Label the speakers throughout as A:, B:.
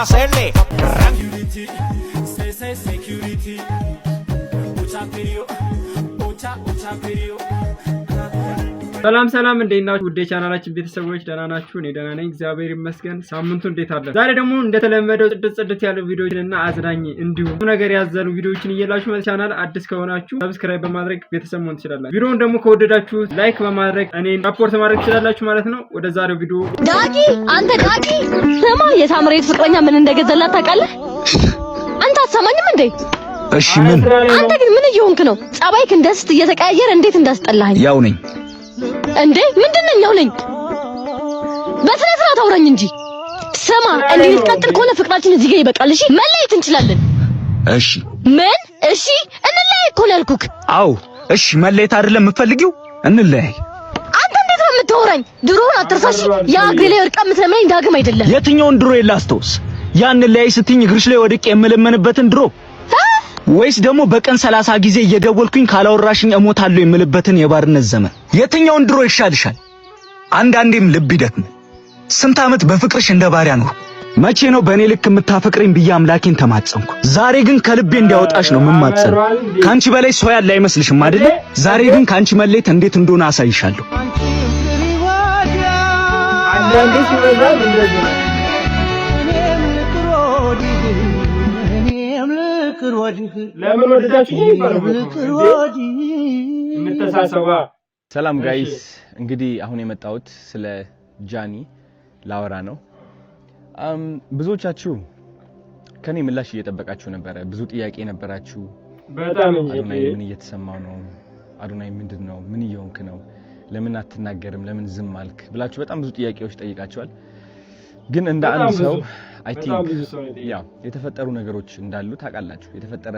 A: hacerle.
B: Security, mucha video, mucha video.
C: ሰላም እንዴት ናችሁ? ውዴ ቻናላችን ቤተሰቦች ደህና ናችሁ? እኔ ደህና ነኝ እግዚአብሔር ይመስገን። ሳምንቱ እንዴት አለ? ዛሬ ደግሞ እንደተለመደው ጽድት ያሉ ቪዲዮዎችንና አዝናኝ እንዲሁም ነገር ያዘሉ ቪዲዮዎችን እየላችሁ ማለት ቻናል አዲስ ከሆናችሁ ሰብስክራይብ በማድረግ ቤተሰብ መሆን ትችላላችሁ። ቪዲዮውን ደግሞ ከወደዳችሁ ላይክ በማድረግ እኔን ሰፖርት ማድረግ ትችላላችሁ ማለት ነው። ወደ ዛሬው ቪዲዮ
D: ዳጊ፣ አንተ ዳጊ ስማ፣ የሳምሬት ፍቅረኛ ምን እንደገዛላት ታውቃለህ? አንተ አትሰማኝም እንዴ?
E: እሺ ምን?
D: አንተ ግን ምን እየሆንክ ነው? ጸባይክ እንደስት እየተቀያየረ እንዴት እንዳስጠላኸኝ።
E: ያው ነኝ
D: እንዴ? ምንድነው ያው ነኝ? በስነ ስርዓት አውራኝ እንጂ። ስማ፣ እንዴ ልትቀጥል ከሆነ ፍቅራችን እዚህ ጋር ይበቃል። እሺ መለየት እንችላለን።
E: እሺ
D: ምን? እሺ እንለያይ እኮ ነው ያልኩክ።
E: አው እሺ መለየት አይደለም የምፈልጊው? እንለያይ።
D: አንተ እንዴት ነው የምታወራኝ? ድሮውን አትርሳሽ። ያ እግሬ ላይ ወድቃ የምትለምነኝ ዳግም አይደለም።
E: የትኛውን ድሮ የላስተውስ? ያን ለያይ ስትኝ እግርሽ ላይ ወድቄ የምለመንበትን ድሮ ወይስ ደግሞ በቀን 30 ጊዜ እየደወልኩኝ ካላወራሽኝ እሞታለሁ የምልበትን የባርነት ዘመን? የትኛውን ድሮ ይሻልሻል? አንዳንዴም ልብ ይደክም። ስንት ዓመት በፍቅርሽ እንደ ባሪያ ነው። መቼ ነው በእኔ ልክ የምታፈቅሪኝ ብዬ አምላኬን ተማጸንኩ። ዛሬ ግን ከልቤ እንዲያወጣሽ ነው የምማጸን። ካንቺ በላይ ሰው ያለ አይመስልሽም አይደል? ዛሬ ግን ካንቺ መለየት እንዴት እንደሆነ አሳይሻለሁ።
C: ለምን ወደዳችሁ የምትሳሰባ?
F: ሰላም ጋይስ፣ እንግዲህ አሁን የመጣሁት ስለ ጃኒ ላወራ ነው። ብዙዎቻችሁ ከኔ ምላሽ እየጠበቃችሁ ነበረ። ብዙ ጥያቄ ነበራችሁ።
C: በጣም
F: አዶናይ ምን እየተሰማው ነው? አዶናይ ምንድነው? ምን እየሆንክ ነው? ለምን አትናገርም? ለምን ዝም አልክ? ብላችሁ በጣም ብዙ ጥያቄዎች ጠይቃችኋል። ግን እንደ አንድ ሰው አይ ቲንክ ያው የተፈጠሩ ነገሮች እንዳሉ ታውቃላችሁ። የተፈጠረ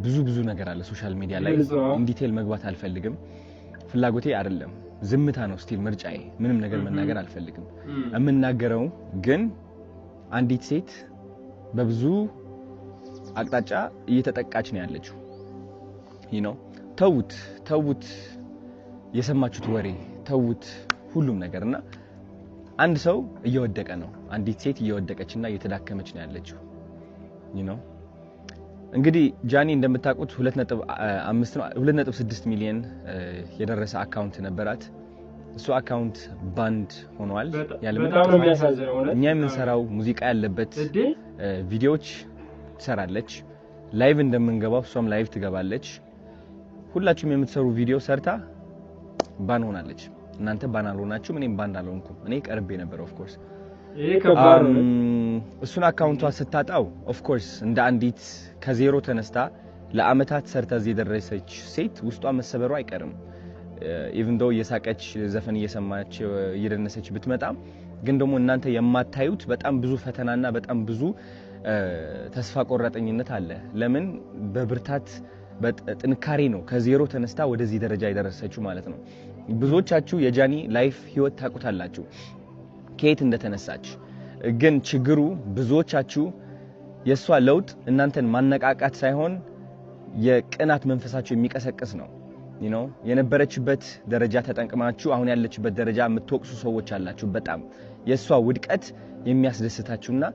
F: ብዙ ነገር አለ ሶሻል ሚዲያ ላይ። ኢንዲቴል መግባት አልፈልግም፣ ፍላጎቴ አይደለም። ዝምታ ነው ስቲል ምርጫዬ። ምንም ነገር መናገር አልፈልግም። የምናገረው ግን አንዲት ሴት በብዙ አቅጣጫ እየተጠቃች ነው ያለችው። ተውት የሰማችሁት ወሬ ተውት ሁሉም ነገርና አንድ ሰው እየወደቀ ነው። አንዲት ሴት እየወደቀችና እየተዳከመች ነው ያለችው። እንግዲህ ጃኒ እንደምታውቁት 2.6 ሚሊዮን የደረሰ አካውንት ነበራት። እሱ አካውንት ባንድ ሆኗል።
C: በጣም የሚያሳዝነው
F: እኛ የምንሰራው ሙዚቃ ያለበት ቪዲዮዎች ትሰራለች። ላይቭ እንደምንገባው እሷም ላይቭ ትገባለች። ሁላችሁም የምትሰሩ ቪዲዮ ሰርታ ባን ሆናለች። እናንተ ባን አልሆናችሁም፣ እኔም ባን አልሆንኩም። እኔ ቀርቤ ነበር ኦፍ ኮርስ። እሱን አካውንቷ ስታጣው ኦፍ ኮርስ እንደ አንዲት ከዜሮ ተነስታ ለአመታት ሰርታ እዚህ የደረሰች ሴት ውስጧ መሰበሩ አይቀርም። ኢቭን ዶ እየሳቀች ዘፈን እየሰማች እየደነሰች ብትመጣም ግን ደግሞ እናንተ የማታዩት በጣም ብዙ ፈተናና በጣም ብዙ ተስፋ ቆራጠኝነት አለ። ለምን በብርታት በጥንካሬ ነው ከዜሮ ተነስታ ወደዚህ ደረጃ የደረሰችው ማለት ነው። ብዙዎቻችሁ የጃኒ ላይፍ ህይወት ታውቁታላችሁ ከየት እንደተነሳች። ግን ችግሩ ብዙዎቻችሁ የሷ ለውጥ እናንተን ማነቃቃት ሳይሆን የቅናት መንፈሳችሁ የሚቀሰቅስ ነው። የነበረችበት ደረጃ ተጠንቅማችሁ አሁን ያለችበት ደረጃ የምትወቅሱ ሰዎች አላችሁ። በጣም የሷ ውድቀት የሚያስደስታችሁና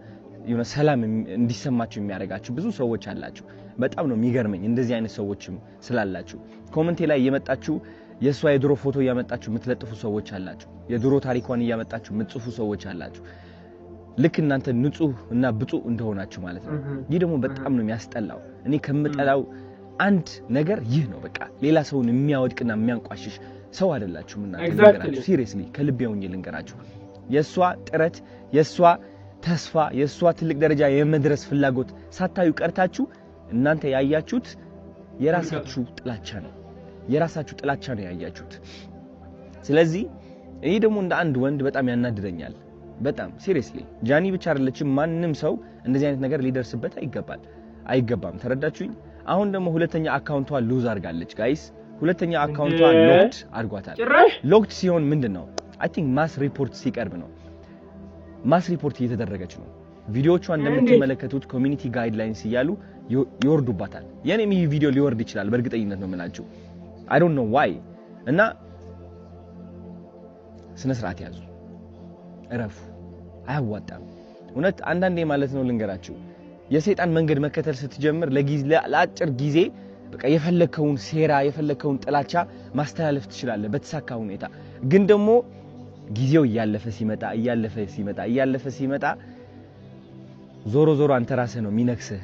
F: ሰላም እንዲሰማችሁ የሚያደርጋችሁ ብዙ ሰዎች አላችሁ። በጣም ነው የሚገርመኝ እንደዚህ አይነት ሰዎችም ስላላችሁ። ኮሜንት ላይ እየመጣችሁ የሷ የድሮ ፎቶ እያመጣችሁ የምትለጥፉ ሰዎች አላችሁ። የድሮ ታሪኳን እያመጣችሁ የምትጽፉ ሰዎች አላችሁ። ልክ እናንተ ንጹህ እና ብፁዕ እንደሆናችሁ ማለት ነው። ይህ ደግሞ በጣም ነው የሚያስጠላው። እኔ ከምጠላው አንድ ነገር ይህ ነው። በቃ ሌላ ሰውን የሚያወድቅና የሚያንቋሽሽ ሰው አይደላችሁም እናንተ። ልንገራችሁ ሲሪየስሊ ከልቤ ሆኜ ልንገራችሁ። የሷ ጥረት፣ የሷ ተስፋ፣ የሷ ትልቅ ደረጃ የመድረስ ፍላጎት ሳታዩ ቀርታችሁ እናንተ ያያችሁት የራሳችሁ ጥላቻ ነው። የራሳችሁ ጥላቻ ነው ያያችሁት። ስለዚህ ይሄ ደግሞ እንደ አንድ ወንድ በጣም ያናድደኛል። በጣም ሲሪየስሊ ጃኒ ብቻ አይደለችም፣ ማንንም ሰው እንደዚህ አይነት ነገር ሊደርስበት አይገባም። ተረዳችሁኝ? አሁን ደግሞ ሁለተኛ አካውንቷ ሉዝ አድርጋለች ጋይስ። ሁለተኛ አካውንቷ ሎክድ አድርጓታል። ሎክድ ሲሆን ምንድነው? አይ ቲንክ ማስ ሪፖርት ሲቀርብ ነው። ማስ ሪፖርት እየተደረገች ነው። ቪዲዮቿ እንደምትመለከቱት ኮሚኒቲ ጋይድላይንስ እያሉ ይወርዱባታል። የኔም ይህ ቪዲዮ ሊወርድ ይችላል በእርግጠኝነት ነው የምላችሁ። I don't know why እና ስነ ስርዓት ያዙ፣ እረፉ። አያዋጣም። እውነት አንዳንዴ ማለት ነው ልንገራችሁ የሰይጣን መንገድ መከተል ስትጀምር ለአጭር ጊዜ በቃ የፈለከውን ሴራ የፈለከውን ጥላቻ ማስተላለፍ ትችላለህ በተሳካ ሁኔታ ግን ደግሞ ጊዜው እያለፈ ሲመጣ ዞሮ ዞሮ አንተ ራስህ ነው የሚነክስህ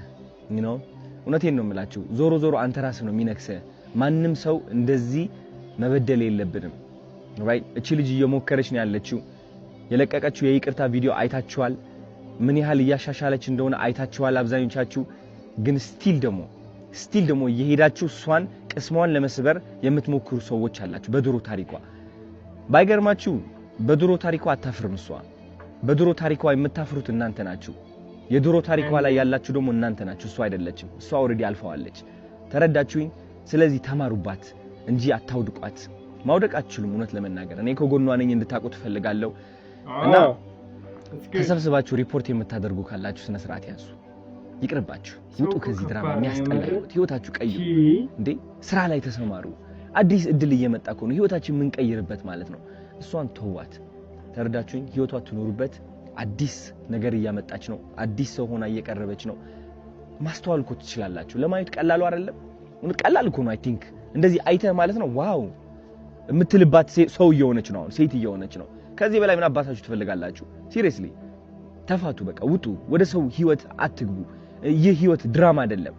F: እውነቴን ነው የምላችሁ ዞሮ አንተ ራስህ ነው የሚነክስህ ማንንም ሰው እንደዚህ መበደል የለብንም ራይት እቺ ልጅ እየሞከረች ነው ያለችው የለቀቀችው የይቅርታ ቪዲዮ አይታችኋል ምን ያህል እያሻሻለች እንደሆነ አይታችኋል አብዛኞቻችሁ ግን ስቲል ደግሞ እየሄዳችሁ እሷን ቅስሟን ለመስበር የምትሞክሩ ሰዎች አላችሁ በድሮ ታሪኳ ባይገርማችሁ በድሮ ታሪኳ አታፍርም እሷ በድሮ ታሪኳ የምታፍሩት እናንተ ናችሁ የድሮ ታሪኳ ላይ ያላችሁ ደግሞ እናንተ ናችሁ እሷ አይደለችም እሷ ኦሬዲ አልፈዋለች ተረዳችሁኝ ስለዚህ ተማሩባት እንጂ አታውድቋት ማውደቅ አትችሉም እውነት ለመናገር እኔ ከጎኗ ነኝ እንድታውቁ ትፈልጋለሁ እና ተሰብስባችሁ ሪፖርት የምታደርጉ ካላችሁ ስነ ስርዓት ያዙ ይቅርባችሁ ውጡ ከዚህ ድራማ የሚያስጠላ ህይወታችሁ ቀይሩ እንዴ ስራ ላይ ተሰማሩ አዲስ እድል እየመጣ ነው ህይወታችን ምን ቀይርበት ማለት ነው እሷን ተዋት ተረዳችሁኝ ህይወቷ ትኖርበት አዲስ ነገር እያመጣች ነው አዲስ ሰው ሆና እየቀረበች ነው ማስተዋል እኮ ትችላላችሁ ለማየት ቀላሉ አይደለም ቀላል እኮ ነው አይ ቲንክ እንደዚህ አይተ ማለት ነው ዋው የምትልባት ሰው እየሆነች ነው ሴት እየሆነች ነው ከዚህ በላይ ምን አባታችሁ ትፈልጋላችሁ ሲሪየስሊ ተፋቱ በቃ ውጡ ወደ ሰው ህይወት አትግቡ ይህ ህይወት ድራማ አይደለም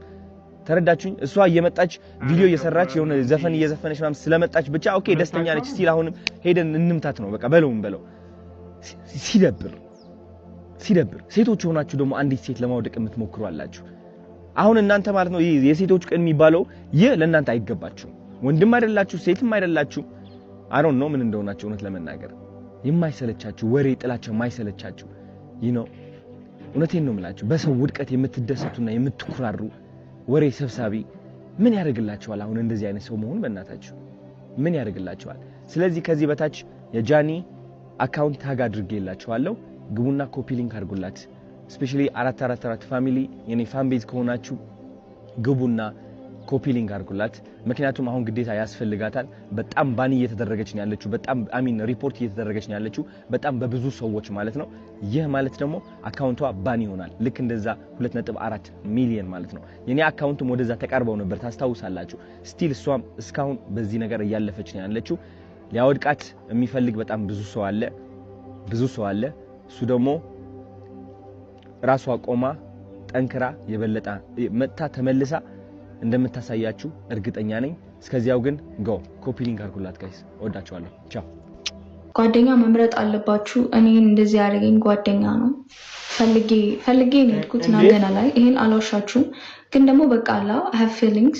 F: ተረዳችሁኝ እሷ እየመጣች ቪዲዮ እየሰራች የሆነ ዘፈን እየዘፈነች ምናምን ስለመጣች ብቻ ኦኬ ደስተኛ ነች ሲል አሁንም ሄደን እንምታት ነው በቃ በለው ሲደብር ሴቶች ሆናችሁ ደግሞ አንዲት ሴት ለማውደቅ የምትሞክሩ አላችሁ አሁን እናንተ ማለት ነው የሴቶች ቀን የሚባለው ይህ ለእናንተ አይገባችሁ ወንድም አይደላችሁ ሴትም አይደላችሁ አይ ዶንት ኖ ምን እንደሆናችሁ እውነት ለመናገር የማይሰለቻችሁ ወሬ ጥላቻው የማይሰለቻችሁ እውነቴን ነው የምላችሁ በሰው ውድቀት የምትደሰቱና የምትኩራሩ ወሬ ሰብሳቢ ምን ያደርግላችኋል አሁን እንደዚህ አይነት ሰው መሆን በእናታችሁ ምን ያደርግላችኋል ስለዚህ ከዚህ በታች የጃኒ አካውንት ታግ አድርጌላችኋለሁ ግቡና ኮፒ ሊንክ አድርጉላት ስፔሻሊ 444 ፋሚሊ የኔ ፋን ቤዝ ከሆናችሁ ግቡና ኮፒ ሊንክ አድርጉላት ምክንያቱም አሁን ግዴታ ያስፈልጋታል በጣም ባኒ እየተደረገች ነው ያለችው በጣም ሪፖርት እየተደረገች ነው ያለችው በጣም በብዙ ሰዎች ማለት ነው ይህ ማለት ደግሞ አካውንቷ ባኒ ይሆናል ልክ እንደዛ 2.4 ሚሊዮን ማለት ነው የኔ አካውንትም ወደዛ ተቀርበው ነበር ታስታውሳላችሁ ስቲል እሷም እስካሁን በዚህ ነገር እያለፈች ነው ያለችው ሊያወድቃት የሚፈልግ በጣም ብዙ ሰው አለ እሱ ደግሞ ራሷ ቆማ ጠንክራ የበለጠ መጣ ተመልሳ እንደምታሳያችሁ እርግጠኛ ነኝ እስከዚያው ግን ኮፒ ሊንክ አድርጉላት ጋይስ ወዳችኋለሁ ቻው
A: ጓደኛ መምረጥ አለባችሁ እኔ እንደዚህ ያደረገኝ ጓደኛ ነው ፈልጌ ነው ናገና ላይ ይሄን አላውሻችሁም ግን ደግሞ በቃ አላ I have feelings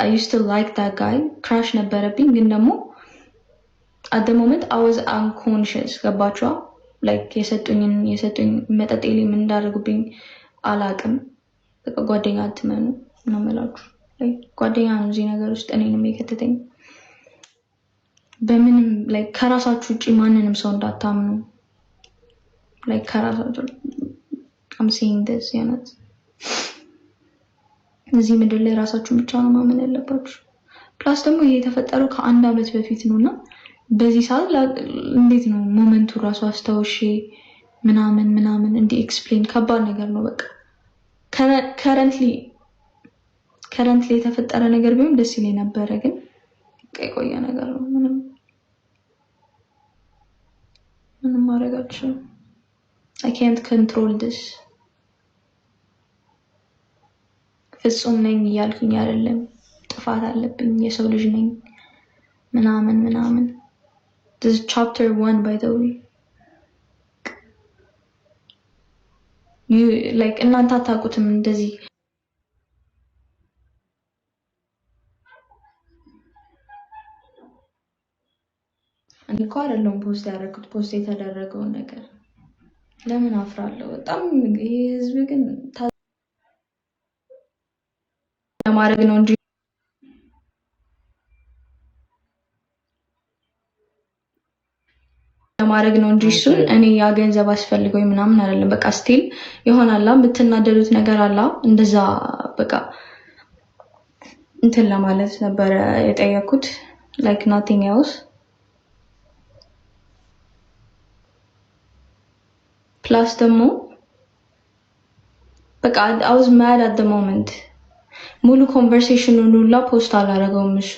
A: I used to like that guy crush ነበረብኝ ግን ደግሞ at the moment I was unconscious ገባችኋ like የሰጡኝ መጠጤሊ ምን እንዳደረጉብኝ አላቅም በቃ ጓደኛ አትመኑ ነው መላችሁ ጓደኛ ነው እዚህ ነገር ውስጥ እኔንም የከተተኝ በምንም like ከራሳችሁ ውጪ ማንንም ሰው እንዳታምኑ like ከራሳችሁ I'm saying this ያነት እዚህ ምድር ላይ ራሳችሁ ብቻ ነው ማመን ያለባችሁ ፕላስ ደግሞ ይሄ የተፈጠረው ከአንድ አመት በፊት ነውና በዚህ ሰዓት እንዴት ነው ሞመንቱ ራሱ አስተውሼ ምናምን እንዲ ኤክስፕሌን ከባድ ነገር ነው በቃ ከረንትሊ የተፈጠረ ነገር ቢሆን ደስ ይለኝ ነበር ግን የቆየ ነገር ነው ምንም ማድረግ አልችልም I can't control this ፍጹም ነኝ እያልኩኝ አይደለም ጥፋት አለብኝ የሰው ልጅ ነኝ ምናምን this is chapter 1 by the way you like እናንተ አታውቁትም እንደዚህ አንዴ እኮ አይደለም ፖስት የተደረገው ነገር ለምን አፍራለሁ በጣም ይሄ ህዝብ ግን ለማድረግ ነው እንጂ እሱን እኔ ያ ገንዘብ አስፈልገው ምናምን አይደለም በቃ ስቲል ይሆናል የምትናደዱት ነገር አላ እንደዛ በቃ እንትን ለማለት ነበር የጠየኩት like nothing else ፕላስ ደግሞ በቃ I was mad at the moment ሙሉ ኮንቨርሴሽኑን ሁላ ፖስት አላደረገውም እሱ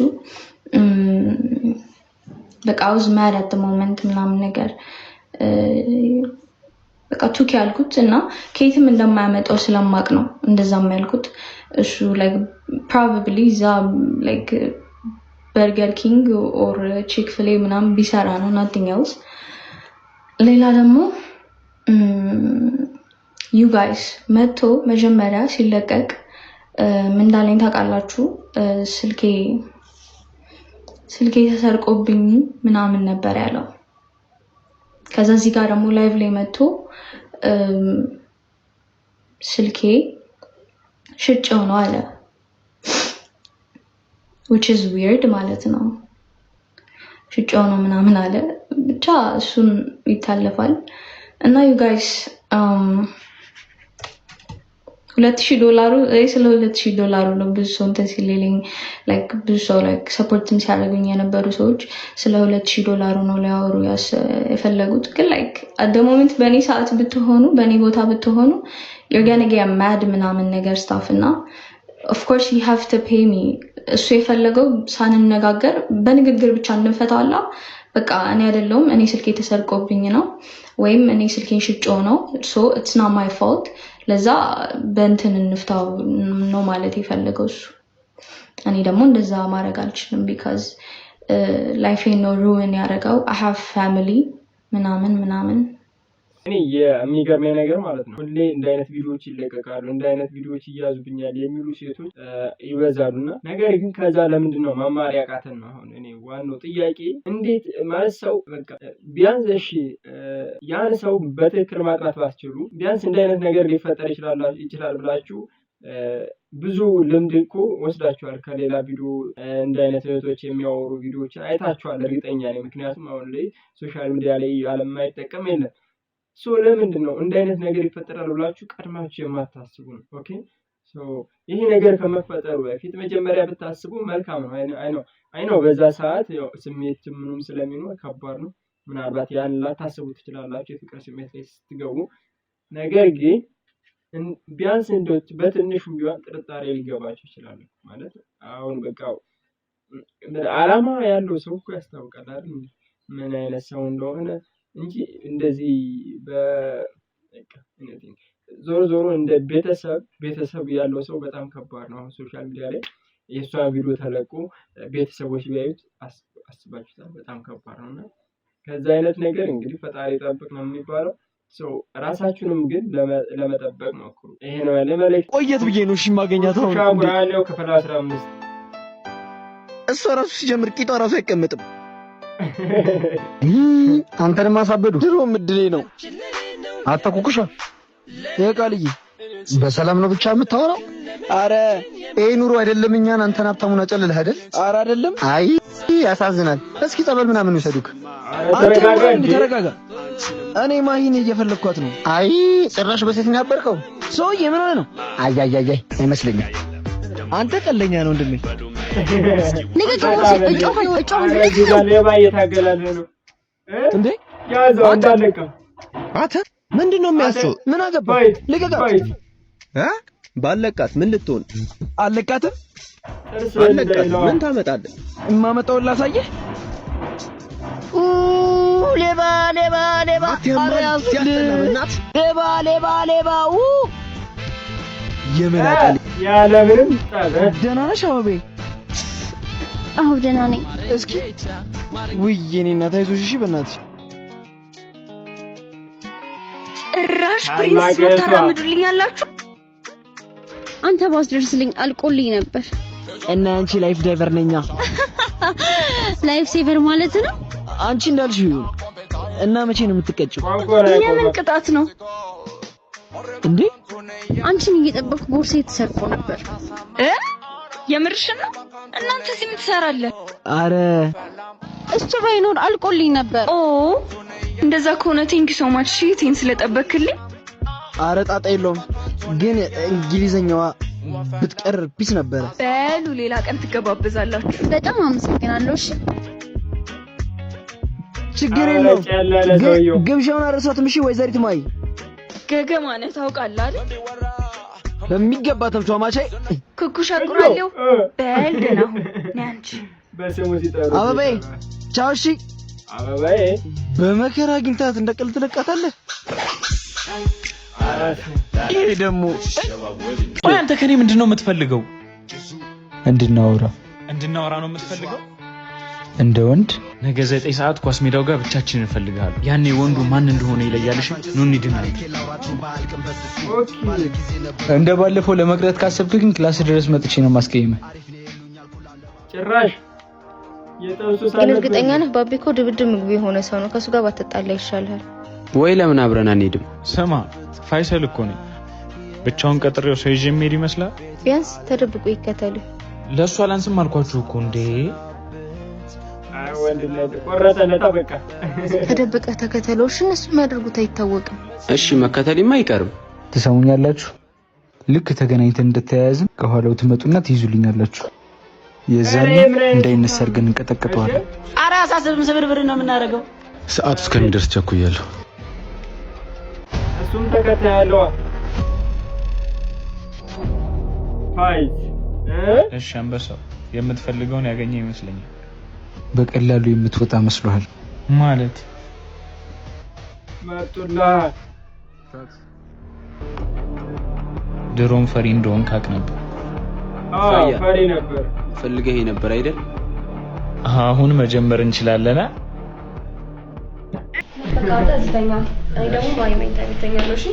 A: በቃ I was mad at the moment ምናምን ነገር በቃ ቱክ ያልኩት እና ከየትም እንደማያመጣው ስለማቅ ነው እንደዛም ያልኩት እሱ like probably like Burger King or Chick-fil-A ምናምን ቢሰራ ነው nothing else ሌላ ደግሞ you guys መቶ መጀመሪያ ሲለቀቅ ምን እንዳለኝ ታውቃላችሁ ስልኬ ተሰርቆብኝ ምናምን ነበር ያለው ከዛ እዚህ ጋር ደግሞ ላይቭ ላይ መጥቶ ስልኬ ሽጬው ነው አለ which is weird ማለት ነው ሽጬው ነው ምናምን አለ ብቻ እሱን ይታለፋል እና you guys $2,000 ስለ $2,000 ነው ብዙ ሰው እንትን ሲልልኝ like ብዙ ሰው like ሰፖርትም ሲያደርጉኝ የነበሩ ሰዎች ስለ $2,000 ነው ሊያወሩ የፈለጉት ግን like at the moment በኔ ሰዓት ብትሆኑ በኔ ቦታ ብትሆኑ you're gonna get mad ምናምን ነገር stuff እና of course you have to pay me እሱ የፈለገው ሳንነጋገር በንግግር ብቻ እንፈታውላ በቃ እኔ አይደለም እኔ ስልኬ ተሰርቆብኝ ነው ወይም እኔ ስልኬን ሽጬው ነው so it's not my fault ለዛ በእንትን እንፍታው ነው ማለት የፈለገው እሱ እኔ ደግሞ እንደዛ ማድረግ አልችልም because life ነው ruin ያደረገው I have family ምናምን
C: እኔ የሚገርመኝ ነገር ማለት ነው ሁሌ እንደ አይነት ቪዲዮዎች ይለቀቃሉ እንደ አይነት ቪዲዮዎች ይያዙብኛል የሚሉ ሴቶች ይበዛሉና ነገር ግን ከዛ ለምንድን ነው መማር ያቃተን ነው አሁን እኔ ዋናው ጥያቄ እንዴት ማለት ሰው በቃ ቢያንስ እሺ ያን ሰው በትክክል ማጥራት ባስችሉ ቢያንስ እንደ አይነት ነገር ሊፈጠር ይችላል ብላችሁ ብዙ ልምድ እኮ ወስዳችኋል ከሌላ ቪዲዮ እንደ አይነት እህቶች የሚያወሩ ቪዲዮዎች አይታችኋል እርግጠኛ ነኝ ምክንያቱም አሁን ላይ ሶሻል ሚዲያ ላይ ያለም ማይጠቀም የለም ሶ ለምንድን ነው እንደ አይነት ነገር ይፈጠራል ብላችሁ ቀድማችሁ የማታስቡ ነው ኦኬ ሶ ይሄ ነገር ከመፈጠሩ በፊት መጀመሪያ ብታስቡ መልካም ነው አይ ነው በዛ ሰዓት ያው ስሜት ምንም ስለሚኖር ከባድ ነው ምናልባት ያን ላታስቡ ትችላላችሁ የፍቅር ስሜት ላይ ስትገቡ ነገር ግን ቢያንስ እንደው በትንሹ ቢሆን ጥርጣሬ ሊገባችሁ ይችላል ማለት አሁን በቃ አላማ ያለው ሰው እኮ ያስታውቃል አይደል ምን አይነት ሰው እንደሆነ እንጂ እንደዚህ በቃ ዞሮ እንደ ቤተሰብ ያለው ሰው በጣም ከባድ ነው ሶሻል ሚዲያ ላይ የሷ ቪዲዮ ተለቆ ቤተሰቦች ቢያዩት አስባችሁታል በጣም ከባድ ነውና ከዛ አይነት ነገር እንግዲህ ፈጣሪ ጠብቅ ነው የሚባለው ሶ ራሳችሁንም ግን ለመጠበቅ ሞክሩ ይሄ ነው ለማለት
E: ቆየት ብዬ ነው እሺ ማገኛት ነው
C: ሻጉራለው ክፍል 15
E: እሷ ራሱ ሲጀምር ቂጧ ራሱ አይቀመጥም አንተንም ማሳበዱ ድሮ ምድሌ ነው አታኩኩሻ የቃልዬ በሰላም ነው ብቻ የምታወራው አረ ኑሮ አይደለም እኛን አንተን ሀብታሙን አጨልልህ አይደል አረ አይደለም አይ ያሳዝናል እስኪ ጸበል ምናምን ይሰዱክ ተረጋጋ እኔ ማሂን እየፈለኳት ነው አይ ጭራሽ በሴት ነው ያበርከው ሰውዬ ምን ሆነ ነው አይ አይመስለኝም አንተ ቀለኛ ነው እንደምን እንዴ ያዘው እንዳለቀ አተ ምንድነው የሚያስጨው ምን አገባ ልቀቃት ባለቃት ምን ልትሆን አለቃትም አለቃት ምን ታመጣለህ እማመጣው ላሳየህ ሌባ የመላጣል
C: ያለብንም
E: ደህና ነሽ አበቤ
D: አዎ ደህና ነኝ
E: እስኪ ውይ የኔ እናት አይዞሽ እሺ በእናትሽ
D: ራሽ ፕሪንስ ወታራምዱልኝ አላችሁ አንተ ባስደርስልኝ አልቆልኝ ነበር
E: እና አንቺ ላይፍ ዳይቨር ነኛ
D: ላይፍ ሴቨር ማለት ነው
E: አንቺ እንዳልሽው እና መቼ ነው የምትቀጭው
D: የምን ቅጣት ነው
E: እንዴ
D: አንቺን እየጠበቅኩ ቦርሳዬ ተሰርቆ ነበር የምርሽን ነው እናንተ እዚህ ምን ትሰራለህ
E: አረ
D: እሱ ባይኖር አልቆልኝ ነበር
G: እንደዛ ከሆነ ቴንክ ዩ ሶ ማች ሺቲን ስለጠበቅልኝ
E: አረ ጣጣ የለውም ግን እንግሊዘኛዋ ብትቀር ፒስ ነበር
G: በሉ ሌላ ቀን ትገባበዛላችሁ
D: በጣም አመሰግናለሁ እሺ
E: ችግር የለውም ግብዣውን አረሳትም እሺ ወይዘሪት ማይ
G: ገገማ ነህ ታውቃለህ አይደል
E: በሚገባ ተፍቷማቼ
G: ኩኩሽ አቁራለሁ በልድ ነው ነንቺ
C: በስሙ ሲጠሩ
E: አበባዬ ቻው እሺ
C: አበባዬ
E: በመከራ አግኝታት እንደቀልት ለቃታለህ ይሄ ደግሞ
H: አንተ ከኔ ምንድነው የምትፈልገው
E: እንድናወራ
H: ነው የምትፈልገው
E: እንደ ወንድ
H: ነገ 9 ሰዓት ኳስ ሜዳው ጋር ብቻችንን እንፈልጋለን ያኔ ወንዱ ማን እንደሆነ ይለያልሽ ኑ እንድናይ
E: እንደ ባለፈው ለመቅረት ካሰብክ ግን ክላስ ድረስ መጥቼ ነው ማስቀየም
C: ጭራሽ የጠንሱ
I: ግን እርግጠኛ ነህ ባቢኮ ድብድብ ምግብ የሆነ ሰው ነው ከሱ ጋር ባትጣላ ይሻላል
J: ወይ ለምን አብረን አንሄድም
H: ስማ ፋይሰል እኮ ነው ብቻውን ቀጥሬው ሰው ይዤ መሄድ ይመስላል
I: ቢያንስ ተደብቆ ይከተሉ
H: ለሱ አላንስም አልኳችሁ እኮ እንዴ
C: ወንድነት ቆረጠለታ በቃ
I: ተደብቀ ተከተሎሽ እነሱ የሚያደርጉት አይታወቅም
J: እሺ መከተልማ አይቀርም
E: ትሰሙኛላችሁ ልክ ተገናኝተን እንደተያያዝን ከኋላው ትመጡና ትይዙልኛላችሁ የዛኔ እንዳይነሰርገን እንቀጠቀጠዋለን
K: አራ አሳስብም ስብርብር ነው የምናደርገው
J: ሰዓቱ እስከሚደርስ ቸኩያለሁ
C: እሱም ተከታያለዋ ፋይት
H: እሺ አንበሳው የምትፈልገውን ያገኘ ይመስለኛል
E: በቀላሉ የምትወጣ መስሎሃል
H: ማለት
C: መጡላ
H: ድሮም ፈሪ እንደሆን ካቅ ነበር
C: ፈሪ ነበር
J: ፈልገህ ነበር አይደል
H: አሁን መጀመር እንችላለን
G: በቃ ተዝተኛ አይ ደግሞ ባይመኝ ተኝተኛለሁ እሺ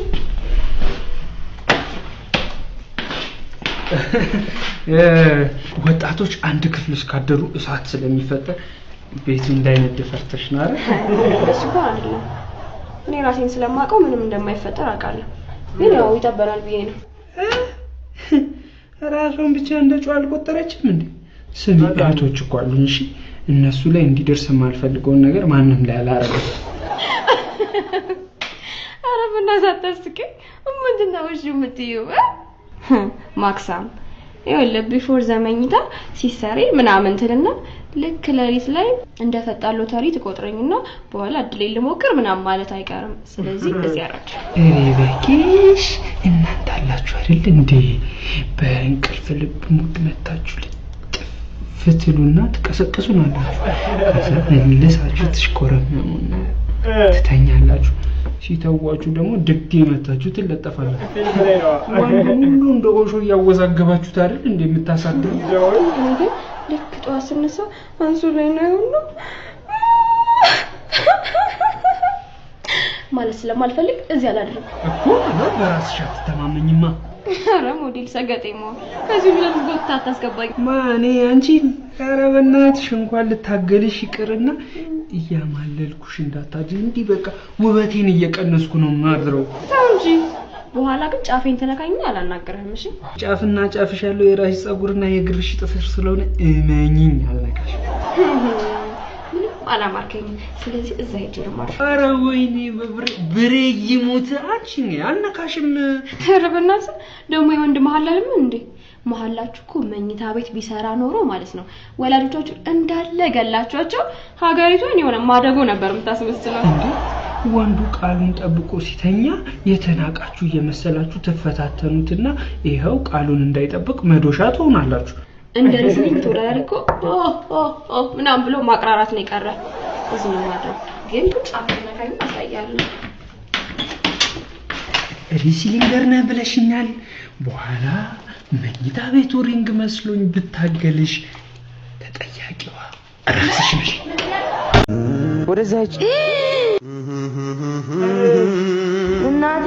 L: ወጣቶች አንድ ክፍል እስካደሩ እሳት ስለሚፈጠር ቤቱ እንዳይነድ ፈርተሽ ነው አይደል?
G: እሱ ጋር አይደለም እኔ ራሴን ስለማውቀው ምንም እንደማይፈጠር አውቃለሁ ግን ያው ይጠበራል ብዬ ነው
L: ራሷን ብቻ እንደጨው አልቆጠረችም እንዴ ስሚ እህቶች እኮ አሉኝ እሺ እነሱ ላይ እንዲደርስ የማልፈልገውን ነገር ማንንም ላይ አላረገም
G: ኧረ በእናትህ አታስቀኝ ምንድን ነው እሺ የምትይው ማክሳም ይኸውልህ ቢፎር ዘመኝታ ሲሰሪ ምናምን ትልና ልክ ለሊት ላይ እንደፈጣን ሎተሪ ትቆጥረኝና በኋላ እድሌን ልሞክር ምናምን ማለት አይቀርም ስለዚህ እዚህ አራጭ
L: በኪሽ እናንተ አላችሁ አይደል እንዴ በእንቅልፍ ልብ ሙድ መታችሁ ፍትሉና ትቀሰቅሱናላችሁ ከዛ መልሳችሁ ትሽኮረመሙና ትተኛላችሁ ሲተዋችሁ ደግሞ ድግ መታችሁ ትለጠፋላችሁ ወንዱ እንደ ኦሾ ያወዛገባችሁ አይደል እንዴ የምታሳድሩ
G: ልክ ጧት ስነሳ አንሱ ላይ ነው ነው ማለት ስለማልፈልግ እዚህ አላደርም
L: እኮ በራስሽ አትተማመኝማ
G: ኧረ ሞዴል ሰገጤማ ከዚህ ብለን ጎታ አታስገባኝ
L: ማኔ አንቺ ኧረ በእናትሽ እንኳን ልታገልሽ ይቅርና እያማለልኩሽ እንዳታጅ እንዲህ በቃ ውበቴን እየቀነስኩ ነው ማድረው
G: ታውጂ በኋላ ግን ጫፌን ተነካኝና አላናገርህም እሺ
L: ጫፍና ጫፍሽ ያለው የራስሽ ጸጉርና የግርሽ ጥፍር ስለሆነ እመኚኝ አልነካሽ
G: ምንም አላማርከኝም ስለዚህ እዛ ሄጄ ነው ማርሽ
L: ኧረ ወይኔ ብሬ ይሙት አንቺ አልነካሽም
G: ኧረ በእናትህ ደግሞ የወንድ መሐላልም እንዴ መሐላችሁ እኮ መኝታ ቤት ቢሰራ ኖሮ ማለት ነው ወላጆቻችሁ እንዳለ ገላችኋቸው ሀገሪቷን የሆነ ማደጎ ነበር የምታስመስለው
L: እንዴ ወንዱ ቃሉን ጠብቆ ሲተኛ የተናቃችሁ እየመሰላችሁ ተፈታተኑትና ይሄው ቃሉን እንዳይጠብቅ መዶሻ ትሆናላችሁ
G: እንደ ሪስሊንግ ተወዳደርኮ ምናምን ብሎ ማቅራራት ነው የቀረ እዚህ ነው ማድረግ ግን ጫፍና ካዩ አሳያለሁ
L: ሪስሊንገር ነህ ብለሽኛል በኋላ መኝታ ቤቱ ሪንግ መስሎኝ ብታገልሽ ተጠያቂዋ ራስሽ ነሽ
E: ወደዛች
I: እናቴ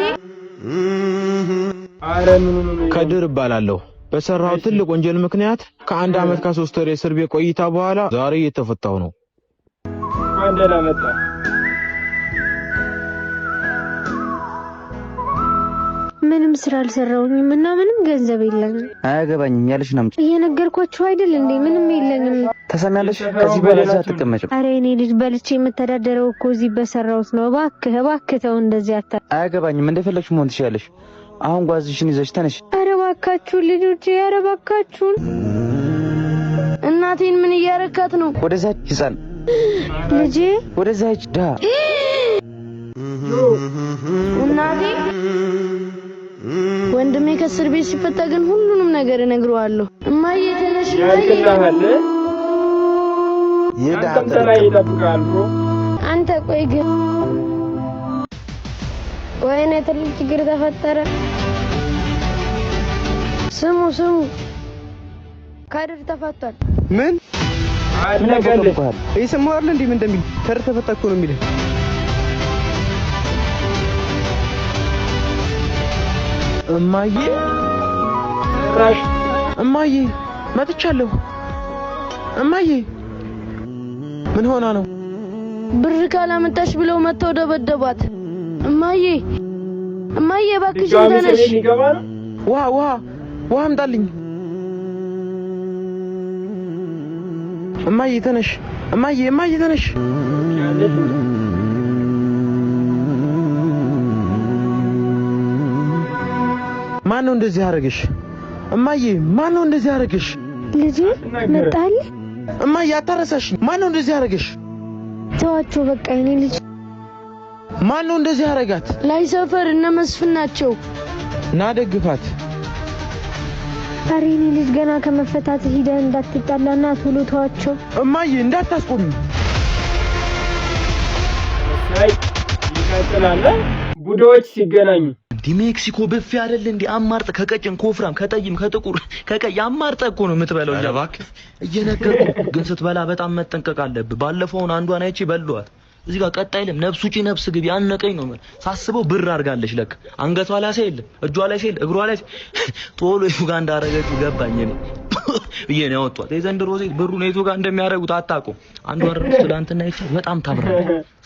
M: ከድር እባላለሁ በሰራው ትልቅ ወንጀል ምክንያት ከ1 አመት ከ3 ወር እስር ቤት ቆይታ በኋላ ዛሬ እየተፈታው ነው
C: አንደላ መጣ
N: ምንም ስራ አልሰራውኝም እና ምንም ገንዘብ የለኝም
E: አያገባኝም ያለሽ ነው
N: እየነገርኳችሁ አይደል እንዴ ምንም የለኝም
E: ተሰማያለሽ ከዚህ በኋላ አትቀመጭም
N: አረ እኔ ልጅ በልቼ የምተዳደረው እኮ እዚህ በሰራውት ነው እባክህ ተው እንደዚህ
E: አያገባኝም እንደፈለግሽ መሆን ትችያለሽ አሁን ጓዝሽን ይዘሽ ተነሽ
N: አረ እባካችሁ ልጆቼ አረ እባካችሁ እናቴን ምን እያረካት ነው
E: ወደዛች ህፃን
N: ልጄ
E: ወደዛች ዳ
N: እናቴ
D: ወንድሜ ከእስር ቤት ሲፈታ ግን ሁሉንም ነገር እነግረዋለሁ። እማዬ ተነሽ
C: ያልከላለ አንተም ተላይ ይጠብቃል ብሮ።
N: አንተ ቆይ ግን ወይኔ ትልቅ ችግር ተፈጠረ። ስሙ ካድር ተፈቷል።
O: ምን
C: አለቀልህ?
O: ይሰማው አይደል እንዴ? ምን እንደሚል ካድር ተፈታ እኮ ነው የሚለው።
M: እማዬ
C: ራሽ
M: እማዬ መጥቻለሁ። እማዬ ምን ሆና ነው?
D: ብር ካላመጣሽ ብለው መተው ደበደባት። እማዬ እባክሽ ተነሽ።
M: ውሃ አምጣልኝ። እማዬ ተነሽ። እማዬ ተነሽ። ማን ነው እንደዚህ ያደረገሽ? እማዬ ማን ነው እንደዚህ ያደረገሽ?
N: ልጄ መጣል።
M: እማዬ አታረሳሽ። ማን ነው እንደዚህ ያደረገሽ?
N: ተዋቸው በቃ የኔ ልጅ።
M: ማን ነው እንደዚህ ያደረጋት?
D: ላይ ሰፈር እነ መስፍን ናቸው።
M: ና ደግፋት።
N: ኧረ የኔ ልጅ ገና ከመፈታት ሂደህ እንዳትጣላና ቶሎ ተዋቸው።
M: እማዬ እንዳታስቆሚ።
C: ይቀጥላል። ቡዶዎች ሲገናኙ
E: ሜክሲኮ ብፌ አይደል እንዴ? አማርጠ ከቀጭን ኮፍራም ከጠይም ከጥቁር ከቀይ አማርጠ እኮ ነው የምትበለው። እባክህ እየነገርኩ ግን ስትበላ በጣም መጠንቀቅ አለብህ። ባለፈውን አንዷን አይቼ በሏት። እዚህ ጋር ቀጣይለም ነፍስ ውጪ ነፍስ ግቢ አነቀኝ ነው ሳስበው። ብር አርጋለች ለክ አንገቷ ላይ ሳይል እጇ ላይ ሳይል እግሯ ላይ ቶሎ ዩጋንዳ አረገችው። ገባኝ እኔ ይሄን ያወጣው የዘንድሮ ሴት ብሩ ነው ጋር እንደሚያረጉት አታውቁም። አንዷን ራስ ትላንትና አይቼ በጣም ታብራ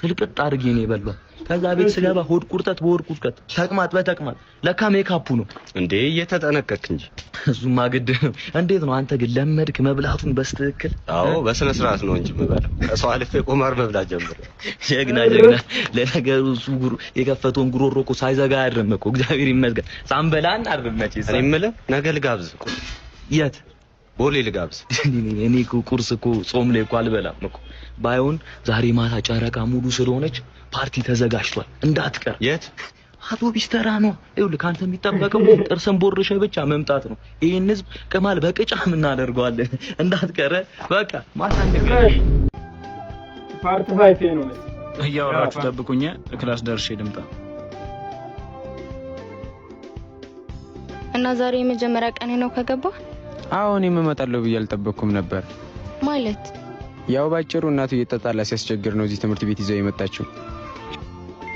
E: ስልቅጥ አድርጌ ነው የበሏት። ከዛ ቤት ስገባ ሆድ ቁርጠት በሆድ ቁርጠት ተቅማጥ በተቅማጥ ለካ ሜካፑ ነው እንዴ። እየተጠነቀቅክ እንጂ እሱማ ግድ ነው። እንዴት ነው አንተ ግን ለመድክ መብላቱን በስትክክል?
J: አዎ በስነ ስርዓት ነው እንጂ መብላው ከሰው አልፌ ቁማር መብላት ጀምር።
E: ጀግና ለነገሩ እሱ የከፈተውን ጉሮሮ እኮ ሳይዘጋ አይደለም እኮ እግዚአብሔር ይመስገን። ሳምበላን አርመጪ
J: እኔ የምልህ ነገ ልጋብዝ።
E: የት
J: ቦሌ ልጋብዝ?
E: እኔ እኮ ቁርስ እኮ ጾም ላይ እኮ አልበላም እኮ። ባይሆን ዛሬ ማታ ጨረቃ ሙሉ ስለሆነች ፓርቲ ተዘጋጅቷል እንዳትቀር።
J: የት?
E: አውቶቢስ ተራ ነው። ይኸውልህ ካንተ የሚጠበቀው ጥርስን ቦርሸ ብቻ መምጣት ነው። ይሄን ህዝብ ቅማል በቅጫም እናደርገዋለን። እንዳትቀር በቃ ማታ እንገናኝ።
C: ፓርት 5 ነው።
H: እያወራችሁ ጠብቁኝ፣ ክላስ ደርሼ ልምጣ።
I: እና ዛሬ የመጀመሪያ ቀኔ ነው ከገባ?
J: አዎ እኔም እመጣለሁ ብዬ አልጠበቅኩም ነበር።
I: ማለት
J: ያው ባጭሩ እናቱ እየተጣላ ሲያስቸግር ነው እዚህ ትምህርት ቤት ይዘው የመጣችው።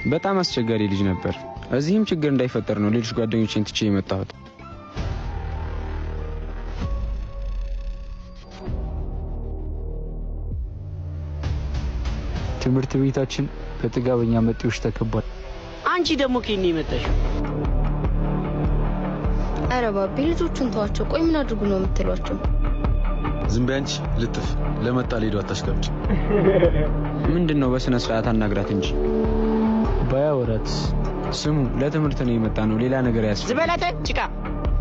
J: በጣም አስቸጋሪ ልጅ ነበር። እዚህም ችግር እንዳይፈጠር ነው ሌሎች ጓደኞቼን ትቼ የመጣሁት።
H: ትምህርት ቤታችን በጥጋበኛ መጤዎች ተከቧል።
K: አንቺ ደግሞ ከኔ የመጣሽው?
I: ኧረ ባቢ ልጆቹን ተዋቸው። ቆይ ምን አድርጉ ነው የምትሏቸው?
J: ዝም በይ አንቺ ልጥፍ ለመጣ ሊዶ አታሽቀብጭ።
H: ምንድነው በስነ ስርዓት አናግራት እንጂ ባያወራት። ስሙ ለትምህርት ነው የመጣ ነው ሌላ ነገር ያስፈልጋል።
K: ዝበላተ ጭቃ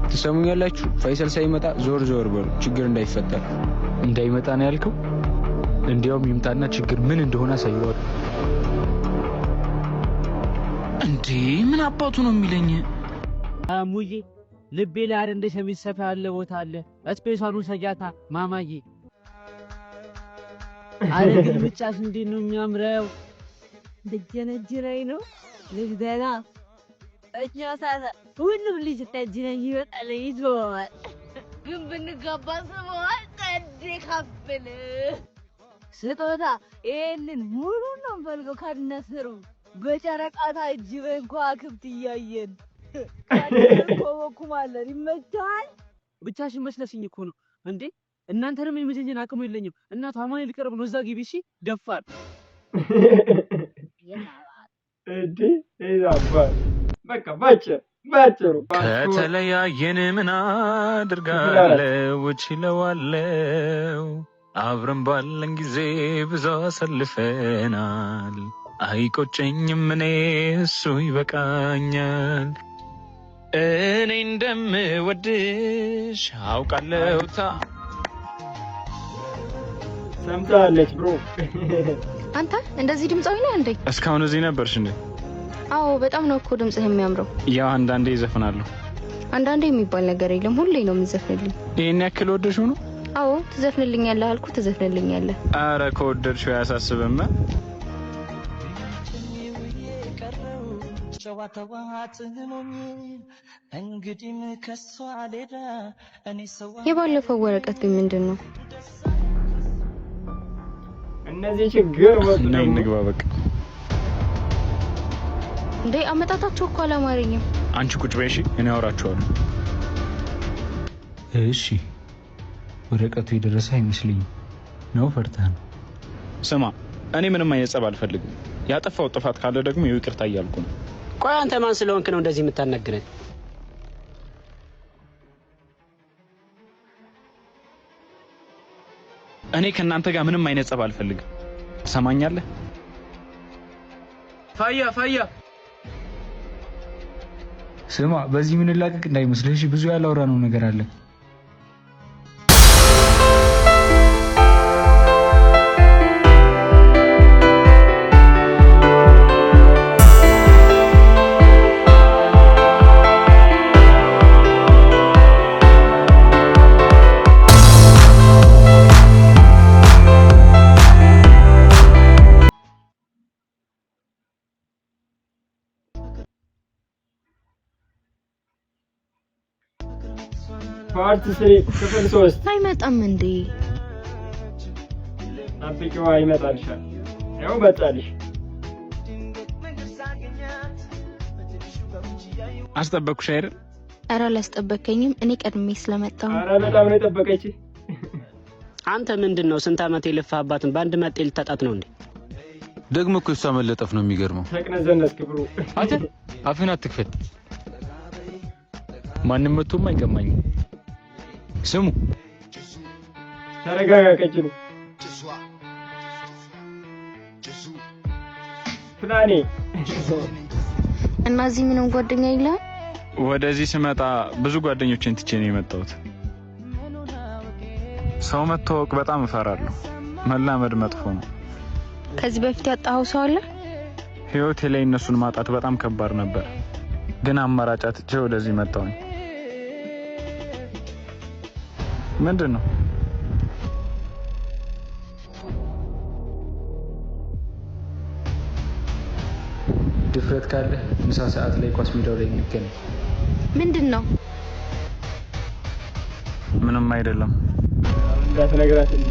H: ትሰሙኛላችሁ? ፋይሰል ሳይመጣ ዞር በሉ ችግር እንዳይፈጠር። እንዳይመጣ ነው ያልከው? እንዲያውም ይምጣና ችግር ምን እንደሆነ አሳየዋለሁ።
E: እንዴ ምን አባቱ ነው የሚለኝ?
P: አሙዬ ልቤ ላይ አይደል እንደ ሸሚዝ ሰፋ ያለ ቦታ አለ። ስፔሻሉ ሰጃታ ማማዬ አረ ግን ብቻሽ እንዴት ነው የሚያምረው! ደጀነጅራይ ነው ልጅ ደና እኛ ሳሳ ሁሉም ልጅ ደጀነጅ ይወጣል ይዞዋል። ግን ብንጋባ ሰማዋል ቀዴ ካፈለ ስጦታ ይሄንን ሙሉ ነው ፈልገው ካድነስሩ በጨረቃታ እጅ በእንኳ ክብት እያየን ኮኩማለን ይመቻል። ብቻሽን መስለሽኝ እኮ ነው እንዴ? እናንተንም የመጀንጀን አቅሙ የለኝም። እናቱ አማኔ ሊቀርብ ነው። እዛ ግቢ እሺ። ደፋር
C: እንዴ ይዛባል። በቃ ባጭሩ
H: ከተለያየን ምን አድርጋለሁ እችለዋለሁ። አብረን ባለን ጊዜ ብዙ አሳልፈናል። አይቆጨኝም እኔ እሱ ይበቃኛል። እኔ እንደምወድሽ አውቃለሁ።
C: ሰምታለች ብሮ።
I: አንተ እንደዚህ ድምጻዊ ነህ እንዴ?
H: እስካሁን እዚህ ነበርሽ እንዴ?
I: አዎ በጣም ነው እኮ ድምጽህ የሚያምረው።
H: ያው አንዳንዴ ይዘፍናለሁ።
I: አንዳንዴ የሚባል ነገር የለም፣ ሁሌ ነው የምትዘፍንልኝ።
H: ይሄን ያክል ወደድሽው ነው?
I: አዎ ትዘፍንልኛለህ አልኩ፣ ትዘፍንልኛለህ።
H: አረ ከወደድሽው ያሳስብም።
I: የባለፈው ወረቀት ግን ምንድን ነው?
C: እነዚህ ችግር ወጥቶ
H: ነይ እንግባ በቃ።
I: እንዴ አመጣጣቸው እኮ አላማረኝም።
H: አንቺ ቁጭ በይ እሺ፣ እኔ አወራቸዋለሁ። እሺ ወረቀቱ የደረሰ አይመስልኝም ነው? ፈርተህ ነው? ስማ እኔ ምንም አይነት ጸብ አልፈልግም። ያጠፋው ጥፋት ካለ ደግሞ ይቅርታ እያልኩ ነው።
K: ቆይ አንተ ማን ስለሆንክ ነው እንደዚህ የምታናግረኝ?
H: እኔ ከእናንተ ጋር ምንም አይነት ጸብ አልፈልግም። ትሰማኛለህ?
J: ፋያ ስማ፣ በዚህ ምን ላቀቅ እንዳይመስልህ ብዙ ያላወራነው ነገር አለ።
C: ፓርት 3 ክፍል 3
I: አይመጣም እንዴ?
C: አብቂዋ ይመጣልሻል። ያው መጣልሽ።
H: አስጠበቅኩሽ አይደል?
I: ኧረ አላስጠበቀኝም። እኔ ቀድሜ ስለመጣሁ።
C: ኧረ በጣም ነው የጠበቀች።
K: አንተ ምንድነው ስንት አመት የለፋባትን በአንድ መጤ ልታጣት ነው እንዴ?
M: ደግሞ እኮ እሷ መለጠፍ ነው የሚገርመው።
C: ተቅነዘነስ ክብሩ።
H: አንተ አፍህን አትክፈት። ማንም መጥቶም አይቀማኝም። ስሙ
C: ተረጋጋ። ቀጭኑ ፍላኔ
I: እና እዚህ ምንም ጓደኛ የለህም?
H: ወደዚህ ስመጣ ብዙ ጓደኞችን ትቼ ነው የመጣሁት። ሰው መተዋወቅ በጣም እፈራለሁ። መላመድ መጥፎ ነው።
I: ከዚህ በፊት ያጣኸው ሰው አለ?
H: ህይወቴ ላይ እነሱን ማጣት በጣም ከባድ ነበር፣ ግን አማራጭ አጥቼ ወደዚህ መጣሁኝ። ምንድን ነው?
J: ድፍረት ካለ ምሳ ሰዓት ላይ ኳስ ሜዳው ላይ እንገናኝ።
I: ምንድን ነው?
H: ምንም አይደለም።
C: እንዳትነግራት እንጂ